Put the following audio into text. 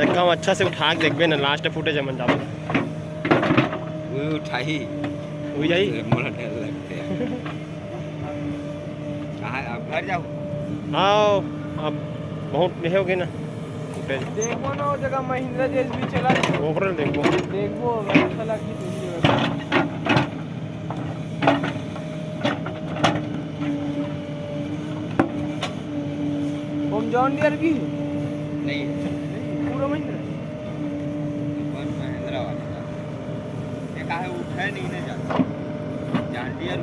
एक काम अच्छा से उठा के देखबे ना, लास्ट फुटेज मन जाबो वो उठाई हुई जाई। मोला डर लगते हैं। कहाँ अब घर जाओ? आओ अब बहुत नहीं होगे ना फुटेज। देखो ना वो जगह महिंद्रा JCB चला ओवरऑल देखो देखो अच्छा लगी तुझे। होम जॉन डियर की नहीं पूरा महिंद्रा महिंद्रा वाला ये कहा है उठा नहीं ना जाता जानती है।